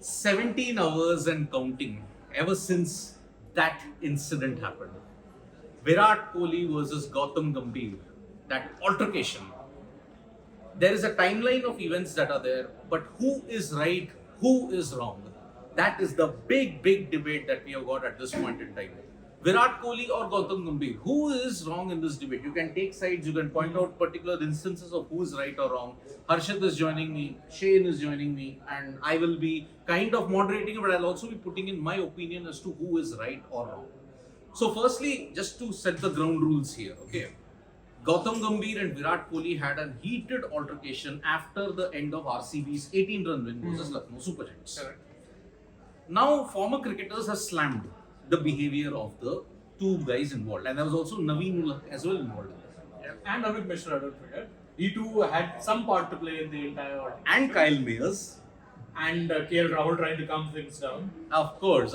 17 hours and counting ever since that incident happened. Virat Kohli versus Gautam Gambhir, that altercation. There is a timeline of events that are there, but who is right, who is wrong? That is the big debate that we have got at this point in time. Virat Kohli or Gautam Gambhir, who is wrong in this debate? You can take sides, you can point out particular instances of who is right or wrong. Harshit is joining me, Shane is joining me, and I will be kind of moderating, but I'll also be putting in my opinion as to who is right or wrong. So, firstly, just to set the ground rules here, okay? Gautam Gambhir and Virat Kohli had a heated altercation after the end of RCB's 18-run win versus Lucknow Super Giants. Now, former cricketers have slammed the behavior of the two guys involved, and there was also Naveen Ullah as well involved. And Amit Mishra, don't forget. He too had some part to play in the entire. And Kyle Mayers. And KL Rahul trying to calm things down. Of course.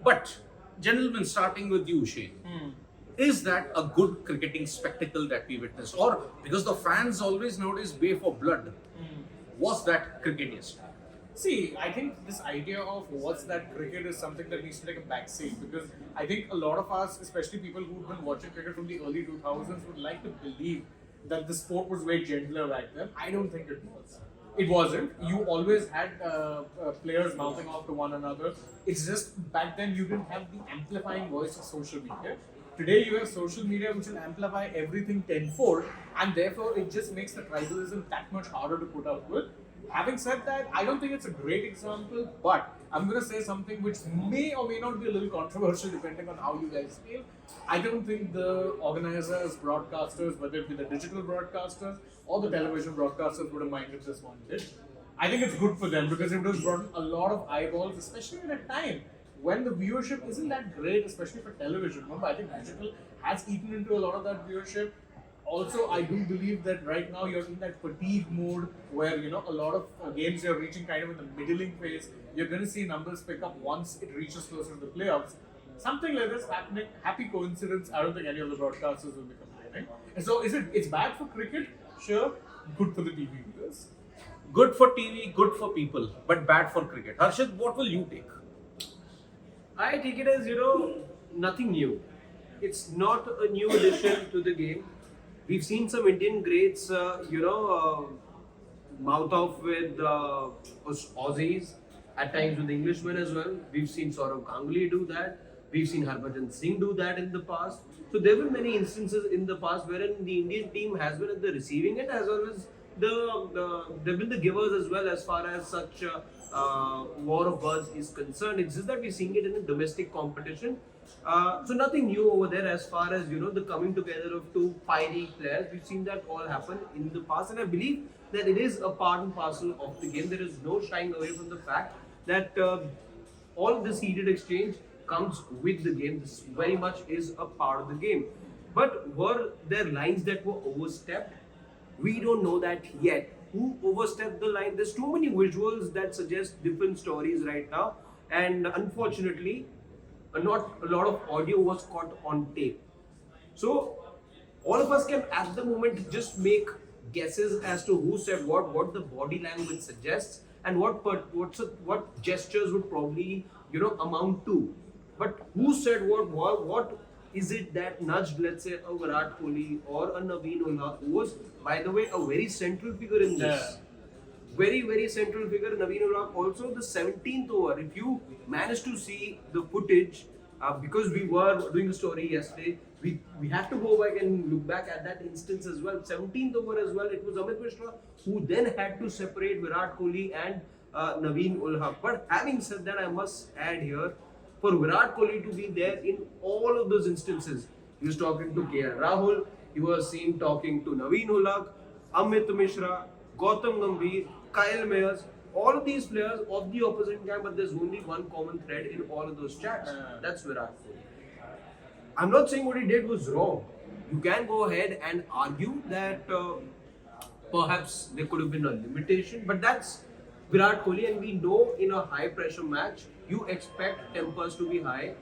But, gentlemen, starting with you, Shane. Is that a good cricketing spectacle that we witnessed? Or because the fans always nowadays bay for blood, was that cricket yesterday? See, I think this idea of what's that cricket is something that needs to take a backseat, because I think a lot of us, especially people who've been watching cricket from the early 2000s, would like to believe that the sport was way gentler back then. I don't think it was. It wasn't. You always had players mouthing off to one another. It's just back then you didn't have the amplifying voice of social media. Today you have social media which will amplify everything tenfold, and therefore it just makes the tribalism that much harder to put up with. Having said that, I don't think it's a great example, but I'm going to say something which may or may not be a little controversial depending on how you guys feel. I don't think the organizers, broadcasters, whether it be the digital broadcasters or the television broadcasters, would have minded this one bit. I think it's good for them because it would have brought a lot of eyeballs, especially at a time when the viewership isn't that great, especially for television. Remember, I think digital has eaten into a lot of that viewership. Also, I do believe that right now you're in that fatigue mode where, a lot of games you're reaching kind of in the middling phase. You're going to see numbers pick up once it reaches closer to the playoffs. Something like this happening, happy coincidence, I don't think any of the broadcasters will be complaining. And so, it's bad for cricket? Sure. Good for the TV viewers. Good for TV, good for people, but bad for cricket. Harshit, what will you take? I take it as, nothing new. It's not a new addition to the game. We've seen some Indian greats, mouth off with Aussies, at times with Englishmen as well. We've seen Saurav Ganguly do that. We've seen Harbhajan Singh do that in the past. So there were many instances in the past wherein the Indian team has been at the receiving end as well as they've been the givers as well as far as such war of words is concerned. It's just that we're seeing it in a domestic competition. So nothing new over there as far as the coming together of two fiery players. We've seen that all happen in the past, and I believe that it is a part and parcel of the game. There is no shying away from the fact that all of this heated exchange comes with the game. This very much is a part of the game. But were there lines that were overstepped? We don't know that yet. Who overstepped the line? There's too many visuals that suggest different stories right now, and unfortunately, not a lot of audio was caught on tape. So all of us can at the moment just make guesses as to who said what the body language suggests, and what gestures would probably amount to. But who said what is it that nudged, let's say, a Virat Kohli or a Naveen Ullah, who was, by the way, a very central figure in this. Very central figure, Naveen Ullah. Also, the 17th over, if you managed to see the footage, because we were doing a story yesterday, we had to go back and look back at that instance as well. 17th over as well, it was Amit Mishra who then had to separate Virat Kohli and Naveen Ullah. But having said that, I must add here, for Virat Kohli to be there in all of those instances, he was talking to KL Rahul, he was seen talking to Naveen Ullah, Amit Mishra, Gautam Gambhir, Kyle Mayers, all of these players of the opposite camp, but there's only one common thread in all of those chats. That's Virat Kohli. I'm not saying what he did was wrong. You can go ahead and argue that perhaps there could have been a limitation, but that's Virat Kohli, and we know in a high pressure match, you expect tempers to be high,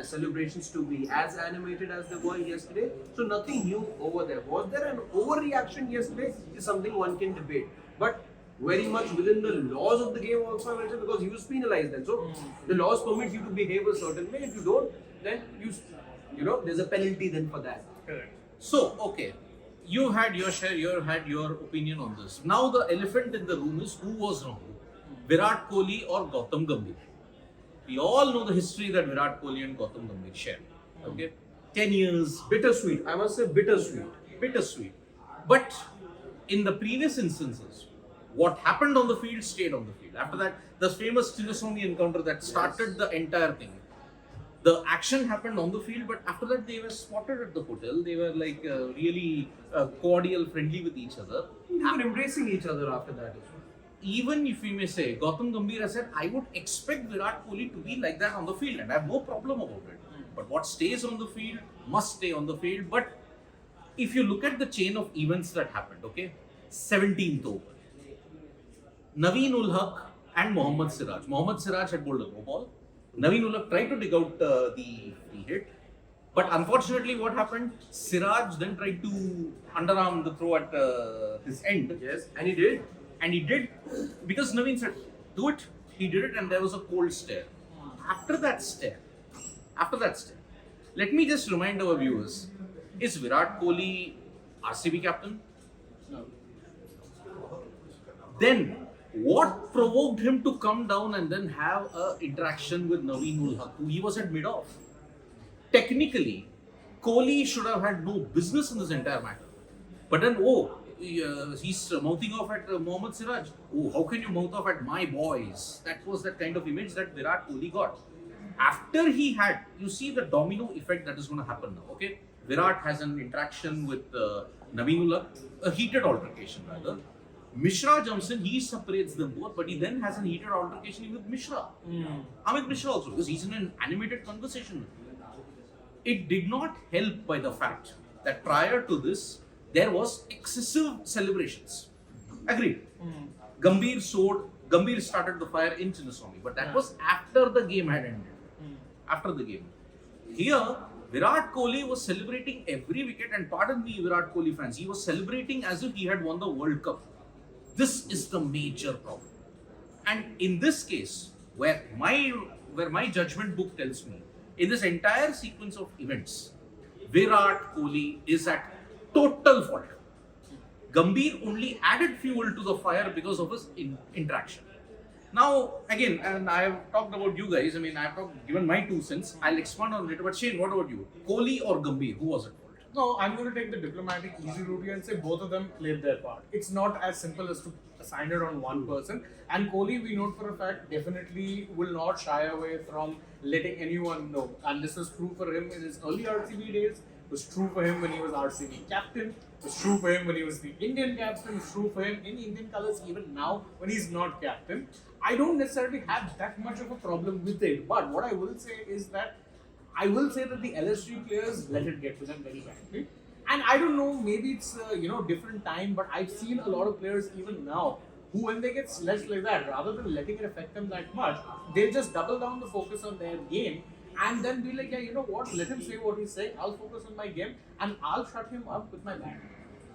celebrations to be as animated as they were yesterday. So nothing new over there. Was there an overreaction yesterday? Is something one can debate. But very much within the laws of the game also, I will say, because he was penalized then. So the laws permit you to behave a certain way. If you don't, then there's a penalty then for that. Correct. So, okay, you had your share, you had your opinion on this. Now the elephant in the room is who was wrong, Virat Kohli or Gautam Gambhir. We all know the history that Virat Kohli and Gautam Gambhir share. Okay, 10 years, Bittersweet. I must say bittersweet. bittersweet. But in the previous instances, what happened on the field stayed on the field. After that, the famous Chinnaswamy encounter that started the entire thing. The action happened on the field, but after that they were spotted at the hotel. They were like really cordial, friendly with each other. They were embracing each other after that as well. Even if we may say, Gautam Gambhir has said, I would expect Virat Kohli to be like that on the field, and I have no problem about it. But what stays on the field must stay on the field. But if you look at the chain of events that happened, okay, 17th over, Naveen ul Haq and Mohammad Siraj. Mohammad Siraj had bowled a no ball. Naveen ul Haq tried to dig out the free hit. But unfortunately, what happened? Siraj then tried to underarm the throw at his end. Yes, and he did. And he did, because Naveen said, do it. He did it, and there was a cold stare. After that stare, let me just remind our viewers, is Virat Kohli RCB captain? No. Then, what provoked him to come down and then have an interaction with Naveen ul Haq, who he was at mid-off? Technically, Kohli should have had no business in this entire matter. But then, he's mouthing off at Mohammad Siraj. Oh, how can you mouth off at my boys? That was that kind of image that Virat Kohli got. After he had, you see the domino effect that is going to happen now, okay? Virat has an interaction with Naveen ul Haq, a heated altercation rather. Mishra jumps in, he separates them both, but he then has an heated altercation with Mishra. Amit Mishra also, because he's in an animated conversation. It did not help by the fact that prior to this, there was excessive celebrations. Agreed. Gambhir started the fire in Chinnaswamy, but that was after the game had ended. After the game. Here, Virat Kohli was celebrating every wicket, and pardon me, Virat Kohli fans, he was celebrating as if he had won the World Cup. This is the major problem. And in this case, where my judgment book tells me, in this entire sequence of events, Virat Kohli is at total fault. Gambhir only added fuel to the fire because of his interaction. Now, again, and I have talked about you guys, given my 2 cents, I'll expand on it. But Shane, what about you? Kohli or Gambhir? Who was at fault? No, I'm going to take the diplomatic easy route here and say both of them played their part. It's not as simple as to assign it on one person. And Kohli, we know for a fact, definitely will not shy away from letting anyone know. And this was true for him in his early RCB days. It was true for him when he was RCB captain. It was true for him when he was the Indian captain. It was true for him in Indian colours even now when he's not captain. I don't necessarily have that much of a problem with it. But what I will say is that the LSG players let it get to them very badly. And I don't know, maybe it's different time, but I've seen a lot of players even now who, when they get sledged like that, rather than letting it affect them that much, they just double down the focus on their game and then be like, yeah, you know what, let him say what he's saying, I'll focus on my game and I'll shut him up with my bat.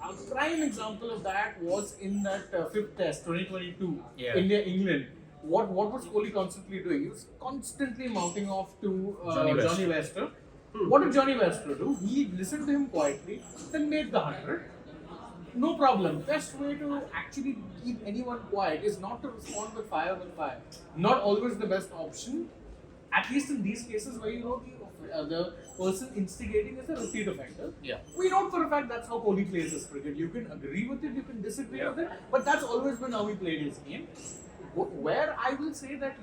A prime example of that was in that 5th test, 2022, India-England. What was Kohli constantly doing? He was constantly mouthing off to Johnny Wester. What did Johnny Wester do? He listened to him quietly, then made the 100. No problem. Best way to actually keep anyone quiet is not to respond with fire. Not always the best option. At least in these cases where the person instigating is a repeat offender. Yeah. We know for a fact that's how Kohli plays his cricket. You can agree with it, you can disagree with it, but that's always been how he played his game. Where I will say that,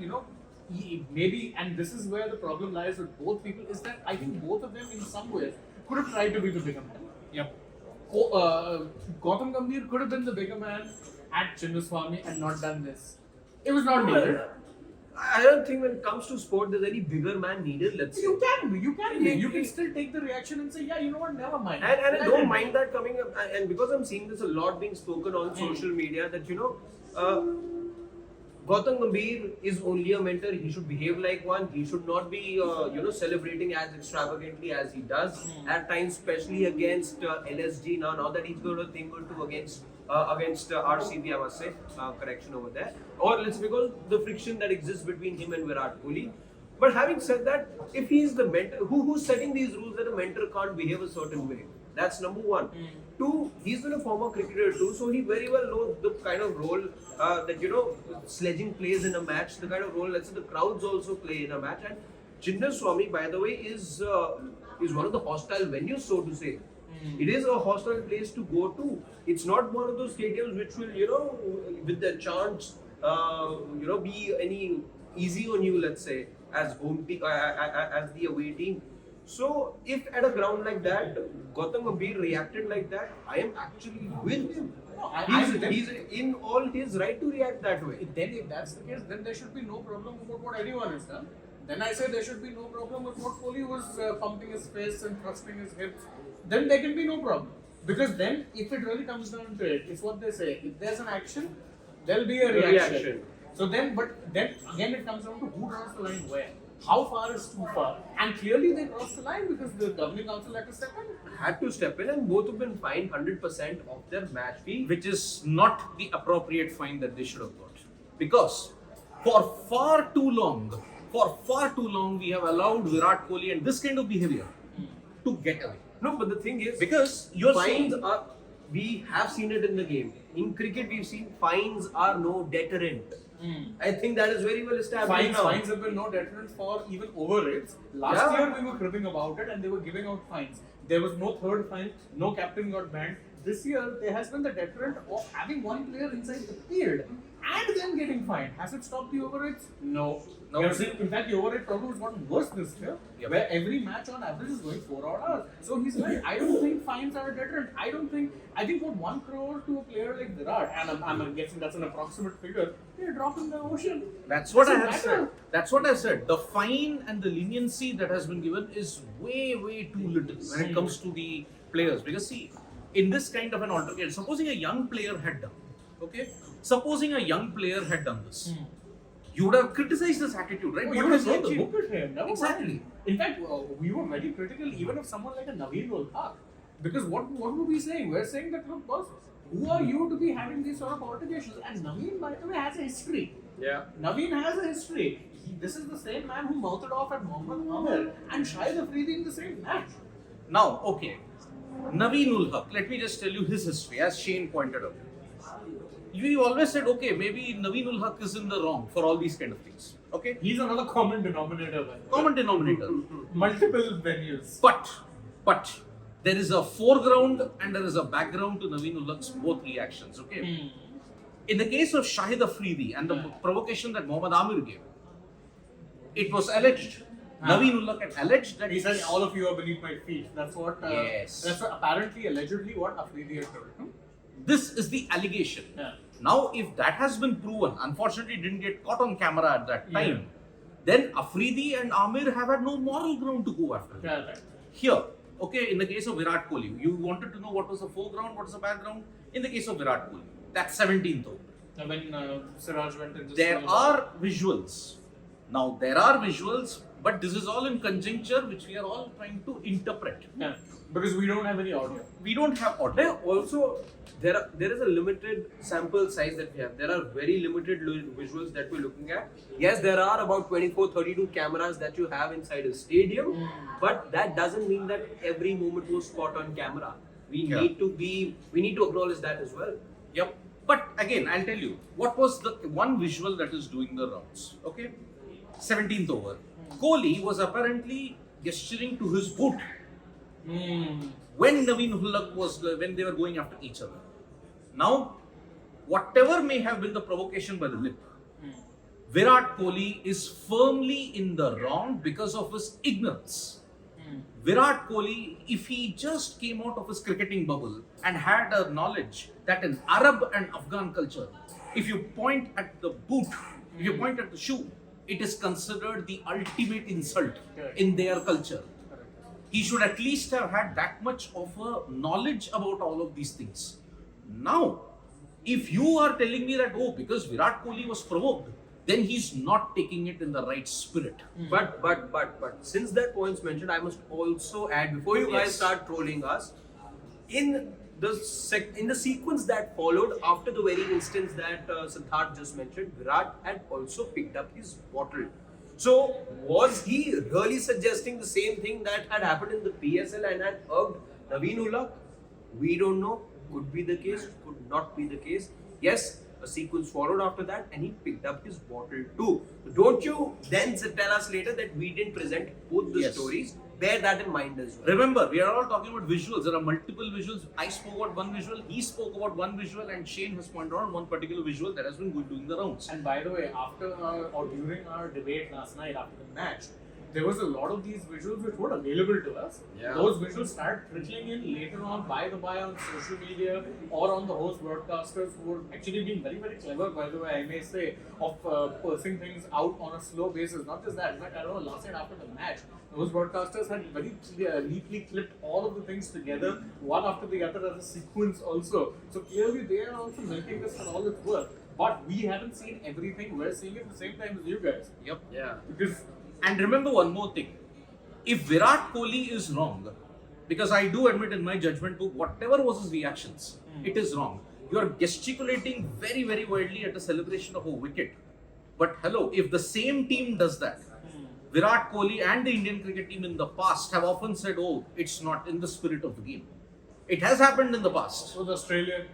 maybe, and this is where the problem lies with both people, is that I think both of them in some ways could have tried to be the bigger man. Yep. Gautam Gambhir could have been the bigger man at Chinnaswamy and not done this. It was not needed. I don't think when it comes to sport, there's any bigger man needed. Let's say. You can still take the reaction and say, yeah, you know what, never mind. And I don't mind that coming up. And because I'm seeing this a lot being spoken on social media, that Gautam Gambhir is only a mentor. He should behave like one. He should not be, celebrating as extravagantly as he does at times, especially against LSG. Now that he's got a thing or two against against RCB, I must say, correction over there. Or let's because the friction that exists between him and Virat Kohli. But having said that, if he's the mentor, who's setting these rules that a mentor can't behave a certain way? That's number one. Two, he's been a former cricketer too, so he very well knows the kind of role that sledging plays in a match, the kind of role let's say the crowds also play in a match. And Chinnaswamy, by the way, is one of the hostile venues, so to say. It is a hostile place to go to. It's not one of those stadiums which will, with the chants, be any easy on you, let's say, as as the away team. So, if at a ground like that, Gautam Gambhir reacted like that, I am actually with him. He's in all his right to react that way. Then, if that's the case, then there should be no problem about what anyone has done. Then I say there should be no problem with what Kohli was pumping his face and thrusting his hips. Then there can be no problem. Because then, if it really comes down to it, it's what they say. If there's an action, there'll be a reaction. So then, but then again it comes down to who draws the line where. How far is too far? And clearly they crossed the line because the governing council had to step in. Had to step in, and both have been fined 100% of their match fee. Which is not the appropriate fine that they should have got. Because for far too long, we have allowed Virat Kohli and this kind of behavior to get away. No, but the thing is, Because you're fines saying, are, we have seen it in the game. In cricket, we've seen fines are no deterrent. I think that is very well established now. Fines have been no deterrent for even over rates. Last year we were cribbing about it and they were giving out fines. There was no third fine, no captain got banned. This year there has been the deterrent of having one player inside the field and then getting fined. Has it stopped the over rates? No. In fact, the over rate problem has gotten worse this year, where every match on average is going 4 odd hours. So he's right. I don't think fines are a deterrent. I think what 1 crore to a player like Virat, and I'm guessing that's an approximate figure, they drop in the ocean. that's what I have said. That's what I said. The fine and the leniency that has been given is way too little when it comes to the players. Because see, in this kind of an altercation, supposing a young player had done, this, you would have criticized this attitude, right? You would have thrown the book at him. Exactly. In fact, we were very critical even of someone like a Naveen Ulhaq. Because what were we saying? We're saying that, look, boss, who are you to be having these sort of altercations? And Naveen, by the way, has a history. Yeah. Naveen has a history. This is the same man who mouthed off at Mohammad Amir and Shahid Afridi in the same match. Now, okay, Naveen Ulhaq, let me just tell you his history, as Shane pointed out. You always said, okay, maybe Naveen Ulhaq is in the wrong for all these kind of things. Okay? He's another common denominator. Common denominator. Multiple venues. But there is a foreground and there is a background to Naveen Ulhaq's both reactions. Okay? In the case of Shahid Afridi and the provocation that Mohammad Amir gave, it was alleged. Naveen Ulhaq had alleged that he said, all of you are beneath my feet. That's what. Yes. That's what, apparently, allegedly, what Afridi had told. This is the allegation. Yeah. Now, if that has been proven, unfortunately, it didn't get caught on camera at that time, then Afridi and Amir have had no moral ground to go after. Yeah, right. Here, okay, in the case of Virat Kohli, you wanted to know what was the foreground, what was the background. In the case of Virat Kohli, that's 17th over. When Siraj went in, There are visuals. Now, there are visuals, but this is all in conjuncture, which we are all trying to interpret. Yeah, because we don't have any audio. We don't have audio. Also, there is a limited sample size that we have. There are very limited visuals that we're looking at. Yes, there are about 24, 32 cameras that you have inside a stadium, but that doesn't mean that every moment was caught on camera. We need to acknowledge that as well. Yep. But again, I'll tell you, what was the one visual that is doing the rounds? Okay, 17th over. Kohli was apparently gesturing to his boot when Naveen Ulhaq when they were going after each other. Now, whatever may have been the provocation by the lip, Virat Kohli is firmly in the wrong because of his ignorance. Virat Kohli, if he just came out of his cricketing bubble and had a knowledge that in Arab and Afghan culture, if you point at the boot, if you point at the shoe, it is considered the ultimate insult in their culture. He should at least have had that much of a knowledge about all of these things. Now, if you are telling me that, oh, because Virat Kohli was provoked, then he's not taking it in the right spirit. But since that point's mentioned, I must also add, before you guys start trolling us, in in the sequence that followed after the very instance that Siddharth just mentioned, Virat had also picked up his bottle. So was he really suggesting the same thing that had happened in the PSL and had irked Naveen Ullah? We don't know. Could be the case, could not be the case. Yes, a sequence followed after that and he picked up his bottle too. Don't you then tell us later that we didn't present both the Yes. stories? Bear that in mind as well. Remember, we are all talking about visuals. There are multiple visuals. I spoke about one visual, he spoke about one visual, and Shane has pointed out one particular visual that has been doing the rounds. And by the way, after or during our debate last night after the match, there was a lot of these visuals which were available to us. Yeah. Those visuals started trickling in later on by on social media or on the host broadcasters who were actually being very, very clever, by the way, I may say, of pursing things out on a slow basis. Not just that, in fact, I don't know, last night after the match, those broadcasters had very neatly clipped all of the things together, one after the other as a sequence also. So clearly they are also milking this for all its worth. But we haven't seen everything. We're seeing it at the same time as you guys. Yep. Yeah. Because And remember one more thing. If Virat Kohli is wrong, because I do admit in my judgment book, whatever was his reactions, it is wrong. You are gesticulating very, very widely at the celebration of a wicket. But hello, if the same team does that, Virat Kohli and the Indian cricket team in the past have often said, oh, it's not in the spirit of the game. It has happened in the past. so the Australia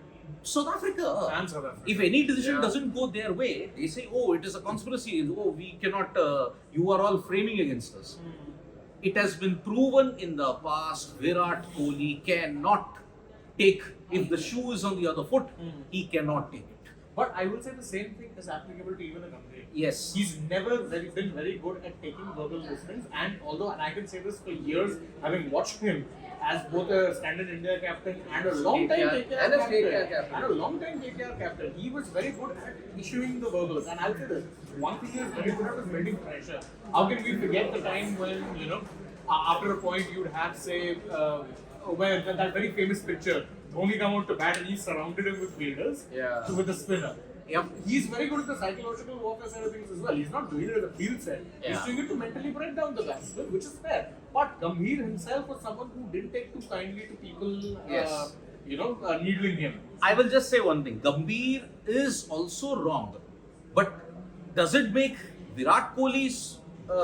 South Africa. and South Africa. If any decision Yeah. doesn't go their way, they say, oh, it is a conspiracy. Oh, we cannot, you are all framing against us. It has been proven in the past, Virat Kohli cannot take, if the shoe is on the other foot, he cannot take it. But I will say the same thing is applicable to even a Gambhir. Yes. He's never been very good at taking verbal listings, and although, and I can say this for years, having watched him as both a standard India captain and a long time KKR KKR and a captain, KKR captain. and a long time KKR captain, he was very good at issuing the verbals. And I'll say this: one thing he was very good at was building pressure. How can we forget the time when after a point you'd have say where that very famous picture, Dhoni come out to bat and he surrounded him with fielders Yeah. with a spinner. Yep. He's very good at the psychological warfare side of things as well. He's not doing it at the field side. He's Yeah. doing it to mentally break down the batsman, which is fair. But Gambhir himself was someone who didn't take too kindly to people, Yes. needling him. I will just say one thing. Gambhir is also wrong. But does it make Virat Kohli's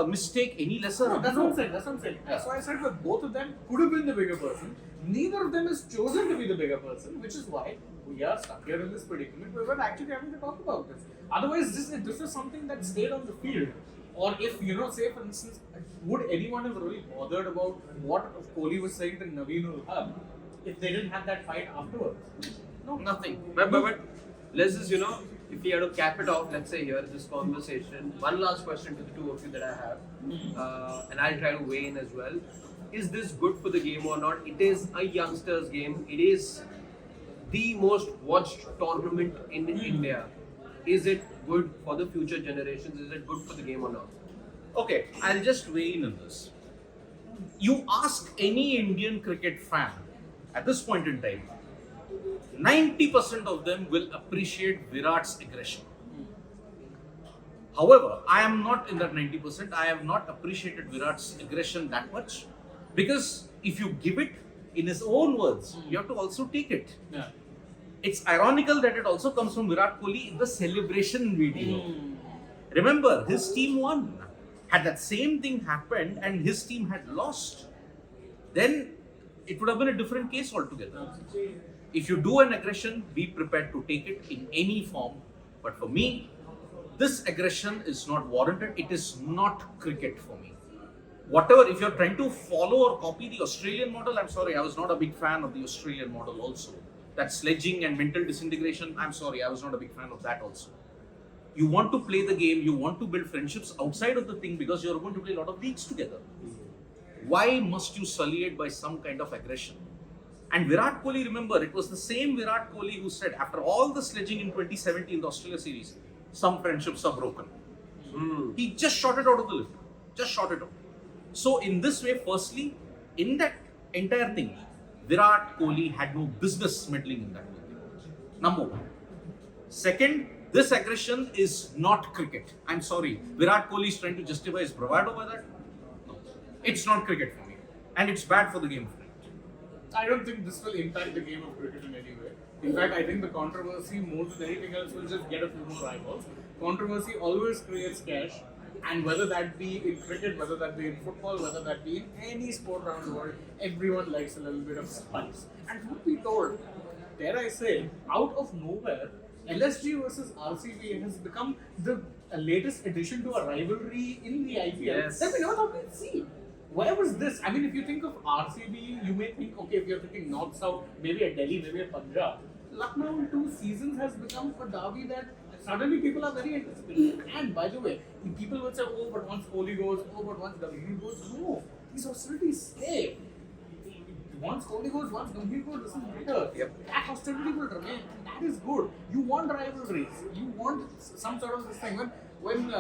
mistake any lesser? No, that's what I'm saying. That's what I'm saying. That's why I said that both of them could have been the bigger person. Neither of them has chosen to be the bigger person, which is why we are stuck here in this predicament where we're actually having to talk about this. Otherwise, this is something that stayed on the field. Or if, say for instance, would anyone have really bothered about what Kohli was saying to Naveen Ullah if they didn't have that fight afterwards? No. Nothing. But let's just, if we had to cap it off, let's say here, this conversation, one last question to the two of you that I have, and I'll try to weigh in as well. Is this good for the game or not? It is a youngsters' game. It is the most watched tournament in India. Is it good for the future generations? Is it good for the game or not? Okay, I'll just weigh in on this. You ask any Indian cricket fan at this point in time, 90% of them will appreciate Virat's aggression. However, I am not in that 90%. I have not appreciated Virat's aggression that much because if you give it in his own words, you have to also take it. Yeah. It's ironical that it also comes from Virat Kohli in the celebration video. Remember, his team won. Had that same thing happened and his team had lost, then it would have been a different case altogether. If you do an aggression, be prepared to take it in any form. But for me, this aggression is not warranted. It is not cricket for me. Whatever, if you're trying to follow or copy the Australian model, I'm sorry, I was not a big fan of the Australian model also. That sledging and mental disintegration, I'm sorry, I was not a big fan of that also. You want to play the game, you want to build friendships outside of the thing because you're going to play a lot of leagues together. Why must you sully it by some kind of aggression? And Virat Kohli, remember, it was the same Virat Kohli who said, after all the sledging in 2017, the Australia series, some friendships are broken. He just shot it out of the lift. Just shot it out. So in this way, firstly, in that entire thing, Virat Kohli had no business meddling in that thing. Number one. Second, this aggression is not cricket. I'm sorry. Virat Kohli is trying to justify his bravado by that. No. It's not cricket for me. And it's bad for the game of cricket. I don't think this will impact the game of cricket in any way. In fact, I think the controversy more than anything else will just get a few more eyeballs. Controversy always creates cash, and whether that be in cricket, whether that be in football, whether that be in any sport around the world, everyone likes a little bit of spice. And truth be told, dare I say, out of nowhere, LSG versus RCB has become the latest addition to a rivalry in the IPL Yes. that we never thought we'd see. Where was this? I mean, if you think of RCB, you may think, okay, if you're thinking North South, maybe a Delhi, maybe a Punjab. Lucknow in 2 seasons has become a derby that suddenly people are very anticipated. And by the way, people would say, oh, but once Kohli goes, oh, but once Gambhir goes. No, these hostilities stay. Once Kohli goes, once Gambhir goes, doesn't matter. Yep. That hostility will remain, and that is good. You want rivalries. You want some sort of this thing. When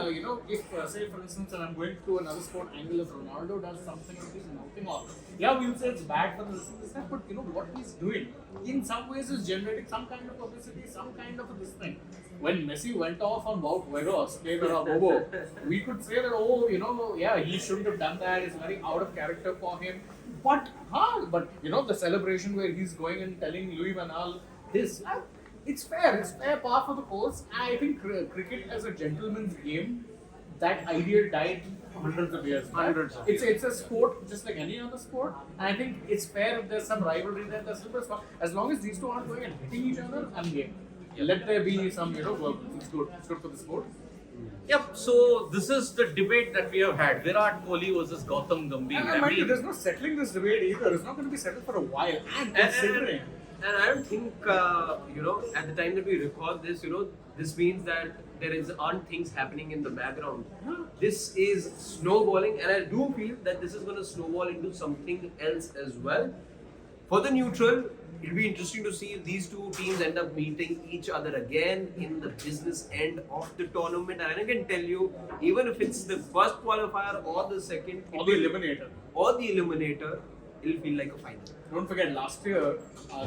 if say for instance, and I'm going to another sport angle, if Ronaldo does something and he's mouthing off, yeah, we'll say it's bad for this and that, but you know what he's doing in some ways is generating some kind of publicity, some kind of this thing. When Messi went off on Wout Weghorst, Bobo, we could say that, oh, yeah, he shouldn't have done that. It's very out of character for him. But the celebration where he's going and telling Louis Van Gaal this, it's fair. It's fair par for the course. I think cricket as a gentleman's game, that idea died hundreds of years back. It's a sport just like any other sport, and I think it's fair if there's some rivalry there. As long as these two aren't going and hitting each other, I'm game. Let there be some, work. It's good. It's good for the sport. Yep, so this is the debate that we have had. Virat Kohli versus Gautam Gambhir. And mind you, there's no settling this debate either. It's not going to be settled for a while. And considering. And I don't think, at the time that we record this, this means that there aren't things happening in the background. This is snowballing, and I do feel that this is going to snowball into something else as well. For the neutral, it'll be interesting to see if these two teams end up meeting each other again in the business end of the tournament. And I can tell you, even if it's the first qualifier or the second, Or the eliminator. It'll feel like a final. Don't forget, last year,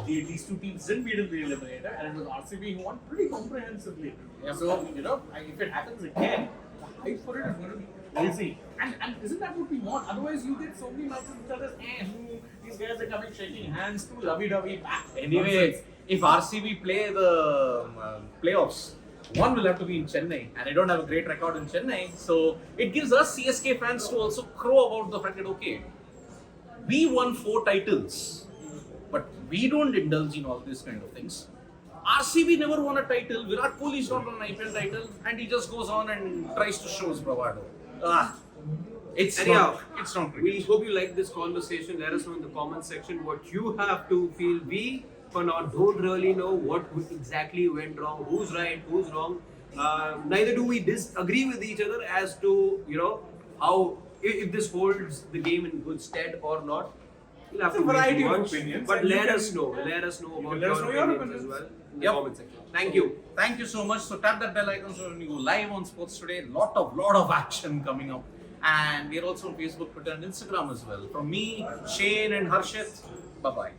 these two teams didn't meet in the eliminator, and it was RCB who won pretty comprehensively. Yeah. So, if it happens again, the hype for it is going to be crazy. And isn't that what we want? Otherwise, you get so many matches which are just, these guys are coming shaking hands too lovey-dovey back. Anyway, if RCB play the playoffs, one will have to be in Chennai, and I don't have a great record in Chennai, so it gives us CSK fans to also crow about the fact that, okay, we won 4 titles, but we don't indulge in all these kind of things. RCB never won a title, Virat Kohli is not won an IPL title, and he just goes on and tries to show his bravado. It's not cricket. We hope you like this conversation. Let us know in the comment section what you have to feel. We, for now, don't really know what exactly went wrong, who's right, who's wrong. Neither do we disagree with each other as to, how, if this holds the game in good stead or not. We'll have It's a to wait variety and of watch. opinions, But and you let can- us know. Let us know about let us know your opinions opinions. as well in the Yep. comment section. Thank you. Thank you so much. So tap that bell icon so when you go live on Sports Today, lot of action coming up. And we're also on Facebook, Twitter and Instagram as well. From me, Shane and Harshit, bye-bye.